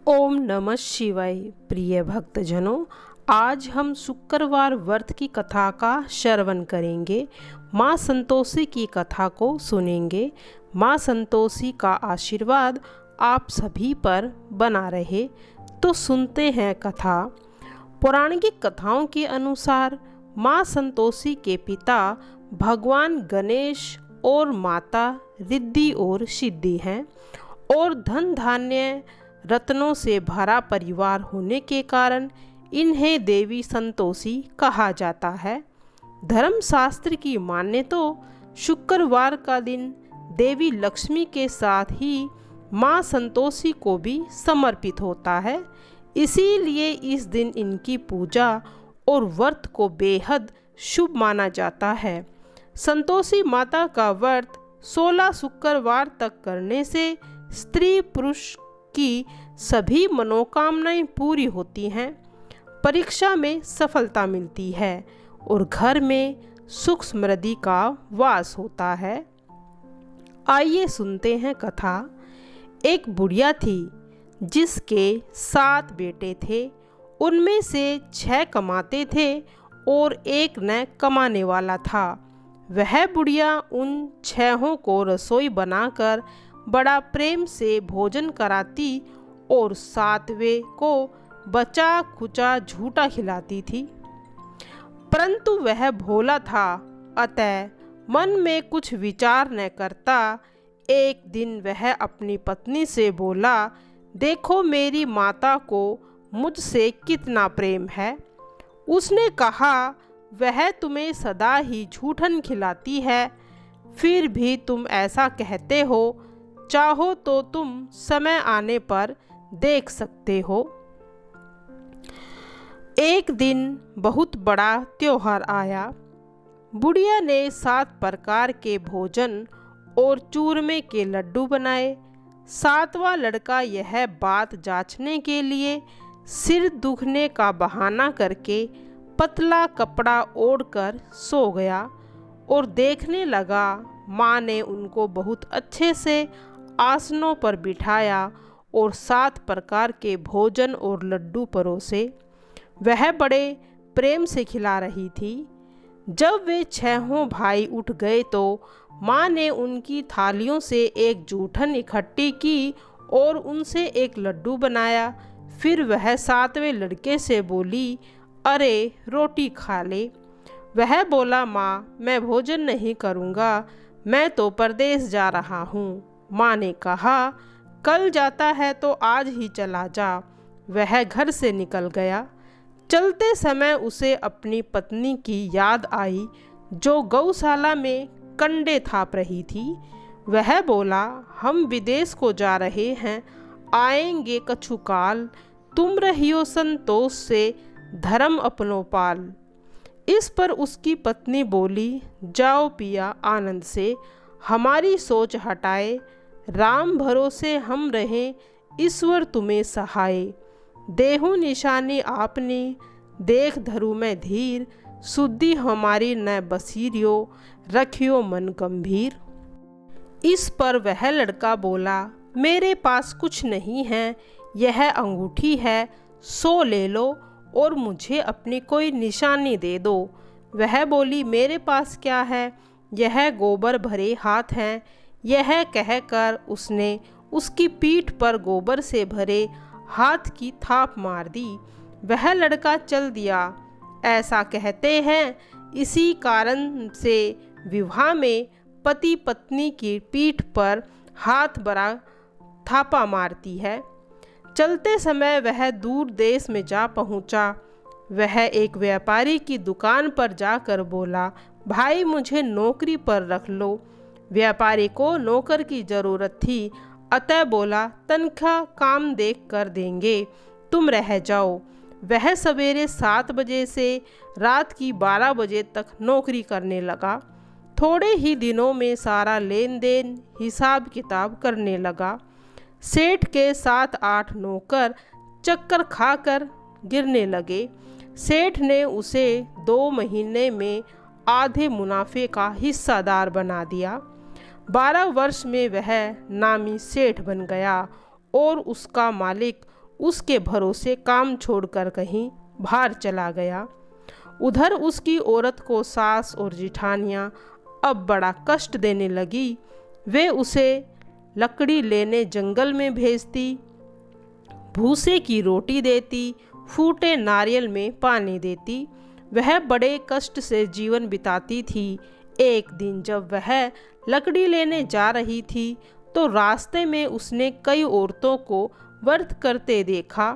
ओम नमः शिवाय। प्रिय भक्तजनों, आज हम शुक्रवार व्रत की कथा का श्रवण करेंगे। माँ संतोषी की कथा को सुनेंगे। माँ संतोषी का आशीर्वाद आप सभी पर बना रहे। तो सुनते हैं कथा। पौराणिक कथाओं के अनुसार माँ संतोषी के पिता भगवान गणेश और माता रिद्धि और सिद्धि हैं और धन धान्य रत्नों से भरा परिवार होने के कारण इन्हें देवी संतोषी कहा जाता है। धर्मशास्त्र की माने तो शुक्रवार का दिन देवी लक्ष्मी के साथ ही माँ संतोषी को भी समर्पित होता है। इसीलिए इस दिन इनकी पूजा और व्रत को बेहद शुभ माना जाता है। संतोषी माता का व्रत 16 शुक्रवार तक करने से स्त्री पुरुष की सभी मनोकामनाएं पूरी होती हैं, परीक्षा में सफलता मिलती है और घर में सुख समृद्धि का वास होता है। आइए सुनते हैं कथा। एक बुढ़िया थी जिसके 7 बेटे थे। उनमें से 6 कमाते थे और एक न कमाने वाला था। वह बुढ़िया उन 6 को रसोई बनाकर बड़ा प्रेम से भोजन कराती और 7वें को बचा खुचा झूठा खिलाती थी। परंतु वह भोला था, अतः मन में कुछ विचार न करता। एक दिन वह अपनी पत्नी से बोला, देखो मेरी माता को मुझसे कितना प्रेम है। उसने कहा, वह तुम्हें सदा ही झूठन खिलाती है, फिर भी तुम ऐसा कहते हो। चाहो तो तुम समय आने पर देख सकते हो। एक दिन बहुत बड़ा त्योहार आया। बुढ़िया ने 7 प्रकार के भोजन और चूरमे के लड्डू बनाए। 7वां लड़का यह बात जांचने के लिए सिर दुखने का बहाना करके पतला कपड़ा ओढ़कर सो गया और देखने लगा। माँ ने उनको बहुत अच्छे से आसनों पर बिठाया और 7 प्रकार के भोजन और लड्डू परोसे। वह बड़े प्रेम से खिला रही थी। जब वे 6 भाई उठ गए तो माँ ने उनकी थालियों से एक जूठन इकट्ठी की और उनसे एक लड्डू बनाया। फिर वह 7वें लड़के से बोली, अरे रोटी खा ले। वह बोला, माँ मैं भोजन नहीं करूँगा, मैं तो परदेश जा रहा हूँ। माँ ने कहा, कल जाता है तो आज ही चला जा। वह घर से निकल गया। चलते समय उसे अपनी पत्नी की याद आई जो गौशाला में कंडे थाप रही थी। वह बोला, हम विदेश को जा रहे हैं, आएंगे कछुकाल, तुम रहियो संतोष से धर्म अपनो पाल। इस पर उसकी पत्नी बोली, जाओ पिया आनंद से, हमारी सोच हटाए, राम भरोसे हम रहें, ईश्वर तुम्हें सहाय। देहु निशानी आपने, देख धरु में धीर, शुद्धि हमारी न बसीरियो, रखियो मन गंभीर। इस पर वह लड़का बोला, मेरे पास कुछ नहीं है, यह अंगूठी है, सो ले लो और मुझे अपनी कोई निशानी दे दो। वह बोली, मेरे पास क्या है, यह गोबर भरे हाथ हैं। यह कहकर उसने उसकी पीठ पर गोबर से भरे हाथ की थाप मार दी। वह लड़का चल दिया। ऐसा कहते हैं, इसी कारण से विवाह में पति पत्नी की पीठ पर हाथ भरा थापा मारती है। चलते समय वह दूर देश में जा पहुंचा। वह एक व्यापारी की दुकान पर जाकर बोला, भाई मुझे नौकरी पर रख लो। व्यापारी को नौकर की ज़रूरत थी, अतः बोला, तनख्वाह काम देख कर देंगे, तुम रह जाओ। वह सवेरे 7 बजे से रात की 12 बजे तक नौकरी करने लगा। थोड़े ही दिनों में सारा लेन देन हिसाब किताब करने लगा। सेठ के 7-8 नौकर चक्कर खाकर गिरने लगे। सेठ ने उसे 2 महीने में आधे मुनाफे का हिस्सादार बना दिया। 12 वर्ष में वह नामी सेठ बन गया और उसका मालिक उसके भरोसे काम छोड़कर कहीं बाहर चला गया। उधर उसकी औरत को सास और जिठानियाँ अब बड़ा कष्ट देने लगी। वे उसे लकड़ी लेने जंगल में भेजती, भूसे की रोटी देती, फूटे नारियल में पानी देती। वह बड़े कष्ट से जीवन बिताती थी। एक दिन जब वह लकड़ी लेने जा रही थी तो रास्ते में उसने कई औरतों को व्रत करते देखा।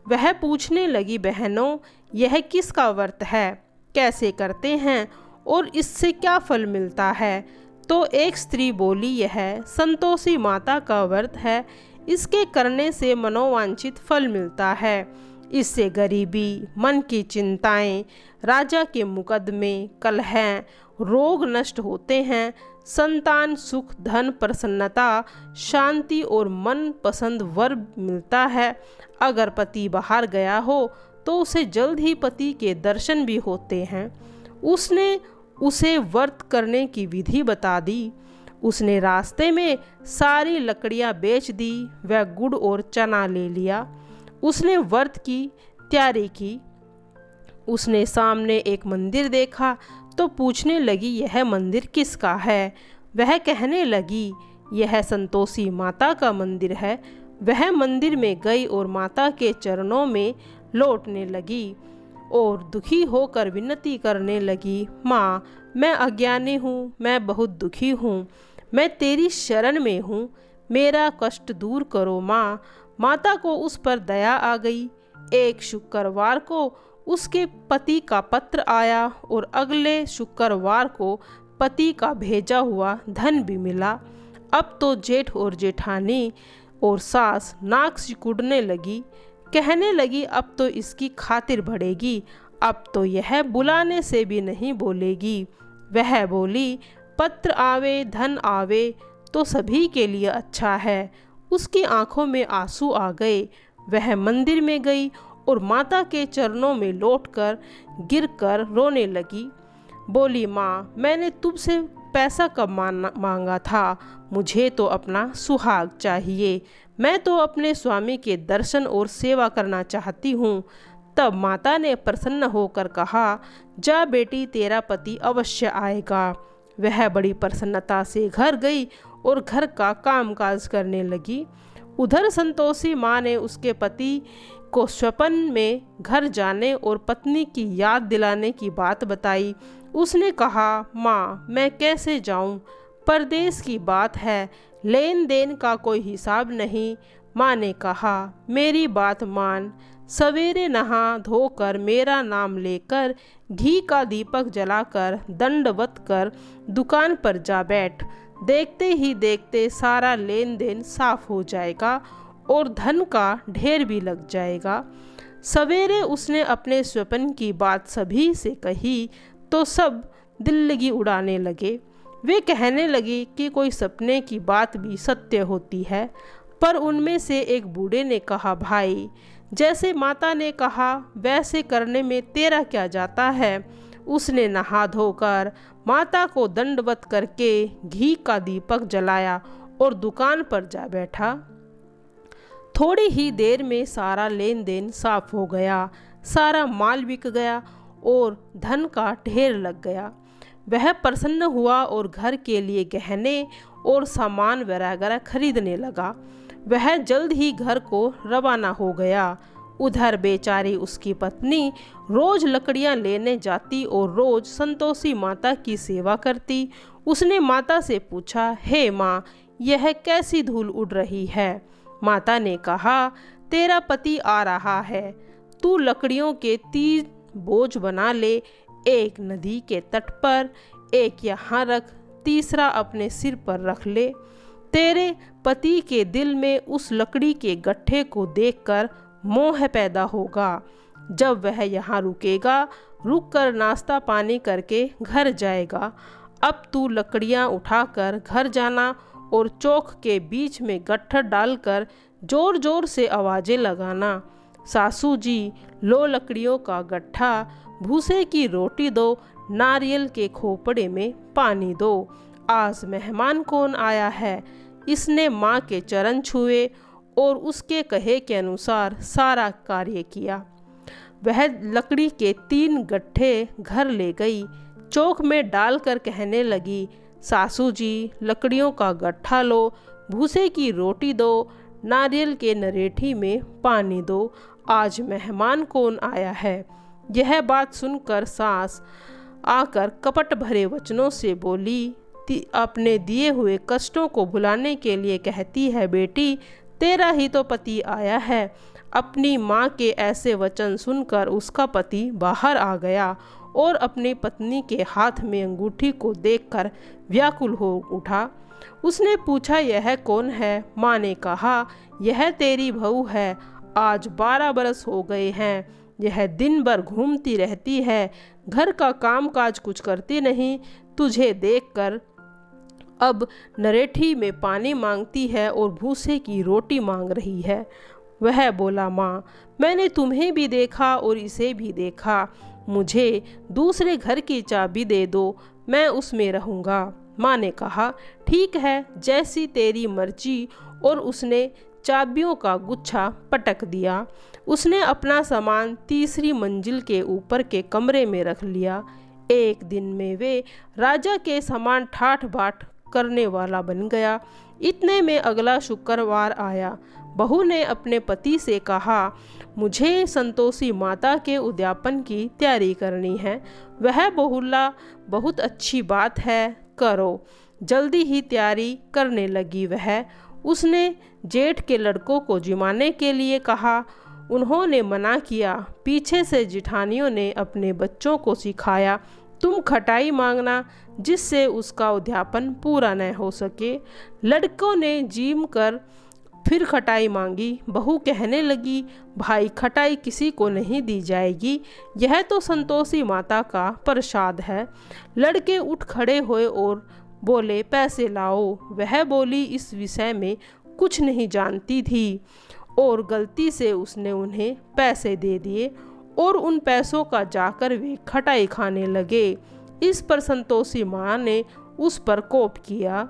वह पूछने लगी, बहनों, यह किसका व्रत है, कैसे करते हैं और इससे क्या फल मिलता है? तो एक स्त्री बोली, यह संतोषी माता का व्रत है। इसके करने से मनोवांछित फल मिलता है। इससे गरीबी, मन की चिंताएं, राजा के मुकदमे, कलह, रोग नष्ट होते हैं। संतान सुख, धन, प्रसन्नता, शांति और मन पसंद वर मिलता है। अगर पति बाहर गया हो तो उसे जल्द ही पति के दर्शन भी होते हैं। उसने उसे व्रत करने की विधि बता दी। उसने रास्ते में सारी लकड़ियां बेच दी। वह गुड़ और चना ले लिया। उसने व्रत की तैयारी की। उसने सामने एक मंदिर देखा तो पूछने लगी, यह मंदिर किसका है? वह कहने लगी, यह संतोषी माता का मंदिर है। वह मंदिर में गई और माता के चरणों में लौटने लगी और दुखी होकर विनती करने लगी, माँ, मैं अज्ञानी हूँ, मैं बहुत दुखी हूँ, मैं तेरी शरण में हूँ, मेरा कष्ट दूर करो माँ। माता को उस पर दया आ गई। एक शुक्रवार को उसके पति का पत्र आया और अगले शुक्रवार को पति का भेजा हुआ धन भी मिला। अब तो जेठ और जेठानी और सास नाक सिकुड़ने लगी। कहने लगी, अब तो इसकी खातिर बढ़ेगी, अब तो यह बुलाने से भी नहीं बोलेगी। वह बोली, पत्र आवे धन आवे तो सभी के लिए अच्छा है। उसकी आंखों में आंसू आ गए। वह मंदिर में गई और माता के चरणों में लौटकर गिरकर रोने लगी। बोली, माँ, मैंने तुमसे पैसा कब मांगा था? मुझे तो अपना सुहाग चाहिए। मैं तो अपने स्वामी के दर्शन और सेवा करना चाहती हूँ। तब माता ने प्रसन्न होकर कहा, जा बेटी, तेरा पति अवश्य आएगा। वह बड़ी प्रसन्नता से घर गई और घर का कामकाज करने लगी। उधर संतोषी माँ ने उसके पति को स्वप्न में घर जाने और पत्नी की याद दिलाने की बात बताई। उसने कहा, माँ, मैं कैसे जाऊँ? परदेश की बात है, लेन देन का कोई हिसाब नहीं। माँ ने कहा, मेरी बात मान, सवेरे नहा धोकर मेरा नाम लेकर घी का दीपक जलाकर दंडवत कर दुकान पर जा बैठ। देखते ही देखते सारा लेन देन साफ हो जाएगा और धन का ढेर भी लग जाएगा। सवेरे उसने अपने स्वप्न की बात सभी से कही तो सब दिल लगी उड़ाने लगे। वे कहने लगी कि कोई सपने की बात भी सत्य होती है। पर उनमें से एक बूढ़े ने कहा, भाई, जैसे माता ने कहा वैसे करने में तेरा क्या जाता है। उसने नहा धोकर माता को दंडवत करके घी का दीपक जलाया और दुकान पर जा बैठा। थोड़ी ही देर में सारा लेन देन साफ हो गया, सारा माल बिक गया और धन का ढेर लग गया। वह प्रसन्न हुआ और घर के लिए गहने और सामान वगैरह खरीदने लगा। वह जल्द ही घर को रवाना हो गया। उधर बेचारी उसकी पत्नी रोज लकड़ियां लेने जाती और रोज संतोषी माता की सेवा करती। उसने माता से पूछा, हे माँ, यह कैसी धूल उड़ रही है? माता ने कहा, तेरा पति आ रहा है, तू लकड़ियों के 3 बोझ बना ले, एक नदी के तट पर, एक यहाँ रख, तीसरा अपने सिर पर रख ले। तेरे पति के दिल में उस लकड़ी के गट्ठे को देखकर मोह पैदा होगा। जब वह यहाँ रुकेगा, रुककर नाश्ता पानी करके घर जाएगा। अब तू लकड़ियाँ उठाकर घर जाना और चौक के बीच में गट्ठर डालकर जोर जोर से आवाज़ें लगाना, सासू जी, लो लकड़ियों का गट्ठा, भूसे की रोटी दो, नारियल के खोपड़े में पानी दो। आज मेहमान कौन आया है? इसने माँ के चरण छुए और उसके कहे के अनुसार सारा कार्य किया। वह लकड़ी के 3 गट्ठे घर ले गई, चौक में डालकर कहने लगी, सासू जी लकड़ियों का गट्ठा लो, भूसे की रोटी दो, नारियल के नरेठी में पानी दो, आज मेहमान कौन आया है। यह बात सुनकर सास आकर कपट भरे वचनों से बोली, अपने दिए हुए कष्टों को भुलाने के लिए कहती है, बेटी तेरा ही तो पति आया है। अपनी माँ के ऐसे वचन सुनकर उसका पति बाहर आ गया और अपनी पत्नी के हाथ में अंगूठी को देखकर व्याकुल हो उठा। उसने पूछा, यह कौन है? माँ ने कहा, यह तेरी बहू है, आज 12 बरस हो गए हैं। यह दिन भर घूमती रहती है, घर का कामकाज कुछ करती नहीं। तुझे देखकर अब नरेठी में पानी मांगती है और भूसे की रोटी मांग रही है। वह बोला, माँ मैंने तुम्हें भी देखा और इसे भी देखा, मुझे दूसरे घर की चाबी दे दो, मैं उसमें रहूँगा। माँ ने कहा, ठीक है, जैसी तेरी मर्जी। और उसने चाबियों का गुच्छा पटक दिया। उसने अपना सामान तीसरी मंजिल के ऊपर के कमरे में रख लिया। एक दिन में वे राजा के समान ठाठ बाट करने वाला बन गया। इतने में अगला शुक्रवार आया। बहू ने अपने पति से कहा, मुझे संतोषी माता के उद्यापन की तैयारी करनी है। वह बोला, बहुत अच्छी बात है, करो। जल्दी ही तैयारी करने लगी वह। उसने जेठ के लड़कों को जिमाने के लिए कहा, उन्होंने मना किया। पीछे से जिठानियों ने अपने बच्चों को सिखाया, तुम खटाई मांगना जिससे उसका उद्यापन पूरा न हो सके। लड़कों ने जीम कर फिर खटाई मांगी। बहू कहने लगी, भाई खटाई किसी को नहीं दी जाएगी, यह तो संतोषी माता का प्रसाद है। लड़के उठ खड़े हुए और बोले, पैसे लाओ। वह बोली इस विषय में कुछ नहीं जानती थी और गलती से उसने उन्हें पैसे दे दिए और उन पैसों का जाकर वे खटाई खाने लगे। इस पर संतोषी माँ ने उस पर कोप किया।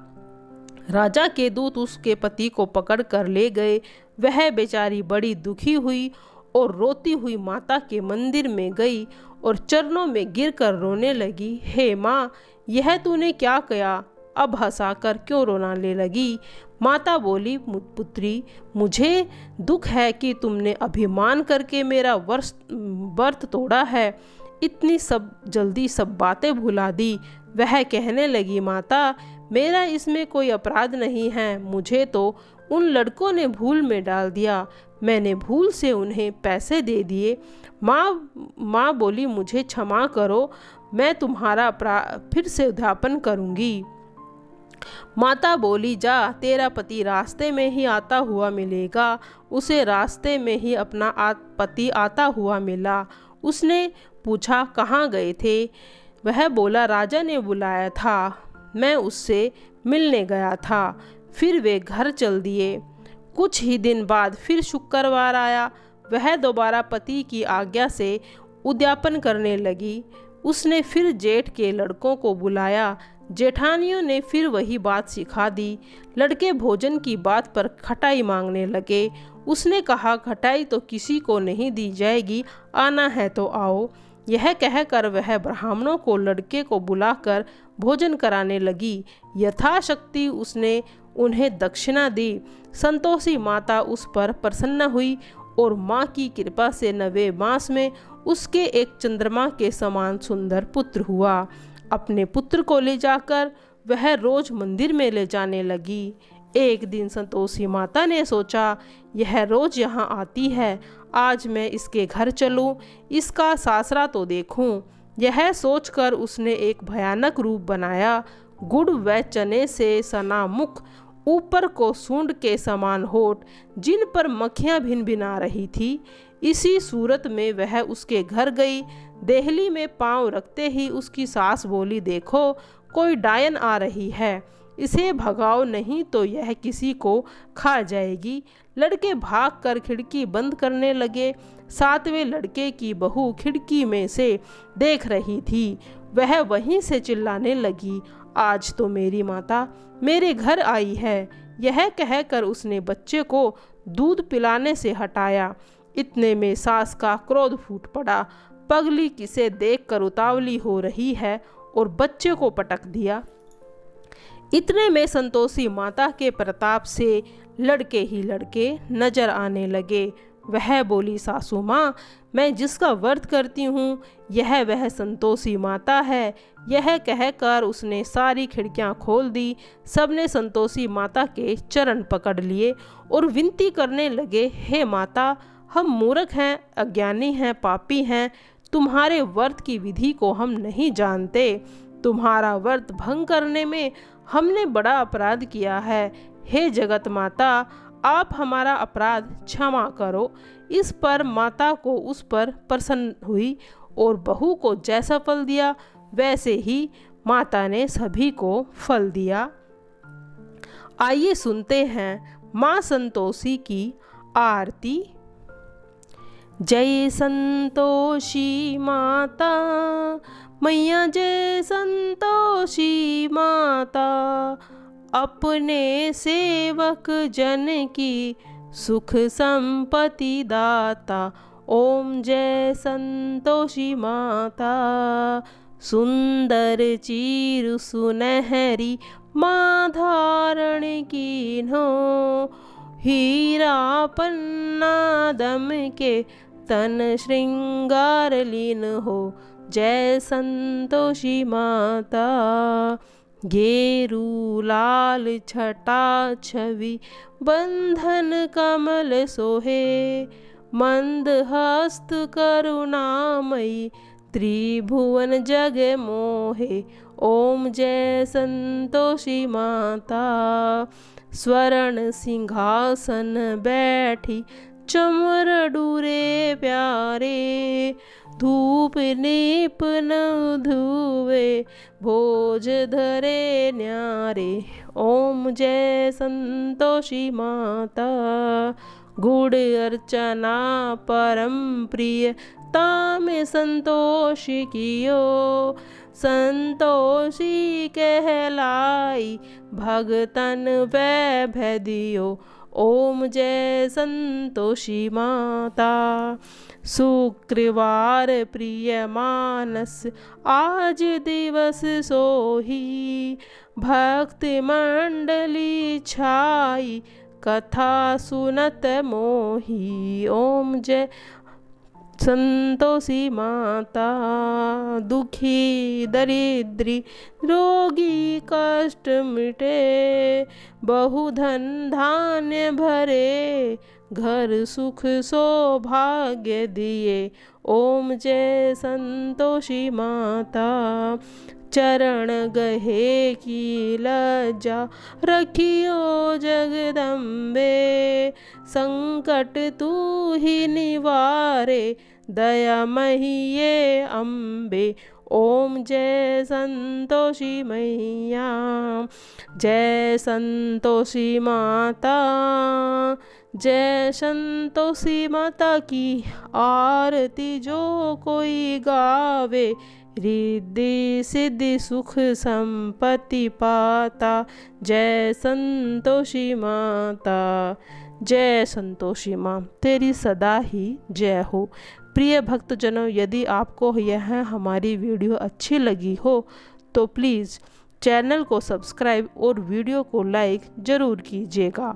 राजा के दूत उसके पति को पकड़ कर ले गए। वह बेचारी बड़ी दुखी हुई और रोती हुई माता के मंदिर में गई और चरणों में गिरकर रोने लगी, हे माँ यह तूने क्या किया? अब हंसाकर क्यों रोने लगी? माता बोली, पुत्री मुझे दुख है कि तुमने अभिमान करके मेरा व्रत तोड़ा है, इतनी जल्दी सब बातें भुला दी। वह कहने लगी, माता मेरा इसमें कोई अपराध नहीं है, मुझे तो उन लड़कों ने भूल में डाल दिया, मैंने भूल से उन्हें पैसे दे दिए। माँ बोली, मुझे क्षमा करो, मैं तुम्हारा फिर से उद्यापन करूँगी। माता बोली, जा तेरा पति रास्ते में ही आता हुआ मिलेगा। उसे रास्ते में ही अपना पति आता हुआ मिला। उसने पूछा, कहाँ गए थे? वह बोला, राजा ने बुलाया था, मैं उससे मिलने गया था। फिर वे घर चल दिए। कुछ ही दिन बाद फिर शुक्रवार आया। वह दोबारा पति की आज्ञा से उद्यापन करने लगी। उसने फिर जेठ के लड़कों को बुलाया। जेठानियों ने फिर वही बात सिखा दी। लड़के भोजन की बात पर खटाई मांगने लगे। उसने कहा, खटाई तो किसी को नहीं दी जाएगी, आना है तो आओ। यह कहकर वह ब्राह्मणों को लड़के को बुलाकर भोजन कराने लगी। यथाशक्ति उसने उन्हें दक्षिणा दी। संतोषी माता उस पर प्रसन्न हुई और माँ की कृपा से 9वें मास में उसके एक चंद्रमा के समान सुंदर पुत्र हुआ। अपने पुत्र को ले जाकर वह रोज मंदिर में ले जाने लगी। एक दिन संतोषी माता ने सोचा, यह रोज यहाँ आती है, आज मैं इसके घर चलूं, इसका सासरा तो देखूं। यह सोचकर उसने एक भयानक रूप बनाया। गुड़ व चने से सना मुख, ऊपर को सूंड के समान होठ, जिन पर मक्खियाँ भिनभिना रही थी। इसी सूरत में वह उसके घर गई। देहली में पांव रखते ही उसकी सास बोली, देखो कोई डायन आ रही है, इसे भगाओ नहीं तो यह किसी को खा जाएगी। लड़के भागकर खिड़की बंद करने लगे। 7वें लड़के की बहू खिड़की में से देख रही थी। वह वहीं से चिल्लाने लगी, आज तो मेरी माता मेरे घर आई है। यह कहकर उसने बच्चे को दूध पिलाने से हटाया। इतने में सास का क्रोध फूट पड़ा। पगली किसे देखकर उतावली हो रही है और बच्चे को पटक दिया। इतने में संतोषी माता के प्रताप से लड़के ही लड़के नजर आने लगे। वह बोली, सासू माँ, मैं जिसका व्रत करती हूँ यह वह संतोषी माता है। यह कहकर उसने सारी खिड़कियाँ खोल दी। सबने संतोषी माता के चरण पकड़ लिए और विनती करने लगे, हे माता, हम मूर्ख हैं, अज्ञानी हैं, पापी हैं। तुम्हारे व्रत की विधि को हम नहीं जानते। तुम्हारा व्रत भंग करने में हमने बड़ा अपराध किया है। हे जगत माता, आप हमारा अपराध क्षमा करो। इस पर माता को उस पर प्रसन्न हुई और बहू को जैसा फल दिया वैसे ही माता ने सभी को फल दिया। आइए सुनते हैं माँ संतोषी की आरती। जय संतोषी माता मैया, जय संतोषी माता, अपने सेवक जन की सुख संपत्ति दाता। ओम जय संतोषी माता, सुंदर चीर सुनहरी माँ धारण कीन्हो, हीरा पन्ना दम के तन श्रृंगार लीन हो। जय संतोषी माता, गेरू लाल छटा छवि बंधन कमल सोहे, मंद हस्त करुणामयी त्रिभुवन जग मोहे। ओम जय संतोषी माता, स्वर्ण सिंहासन बैठी चमर डूरे प्यारे, धूप नीप न धुवे भोज धरे न्यारे। ओम जय संतोषी माता, गुड़ अर्चना परम प्रिय ताम संतोषी कियो, संतोषी कहलाई भगतन वैभव दियो। ओम जय संतोषी माता, शुक्रवार प्रिय मानस आज दिवस सोही, भक्ति मंडली छाई कथा सुनत मोही। ओम जय संतोषी माता, दुखी दरिद्री रोगी कष्ट मिटे, बहुधन धान्य भरे घर सुख सौभाग्य दिए। ओम जय संतोषी माता, चरण गहे की लज्जा रखियो जगदम्बे, संकट तू ही निवारे दयामयी ये अम्बे। ओम जय संतोषी मैया, जय संतोषी माता, जय संतोषी माता की आरती जो कोई गावे, रिद्धि सिद्धि सुख संपत्ति पाता। जय संतोषी माता, जय संतोषी माँ, तेरी सदा ही जय हो। प्रिय भक्तजनों, यदि आपको यह हमारी वीडियो अच्छी लगी हो तो प्लीज़ चैनल को सब्सक्राइब और वीडियो को लाइक ज़रूर कीजिएगा।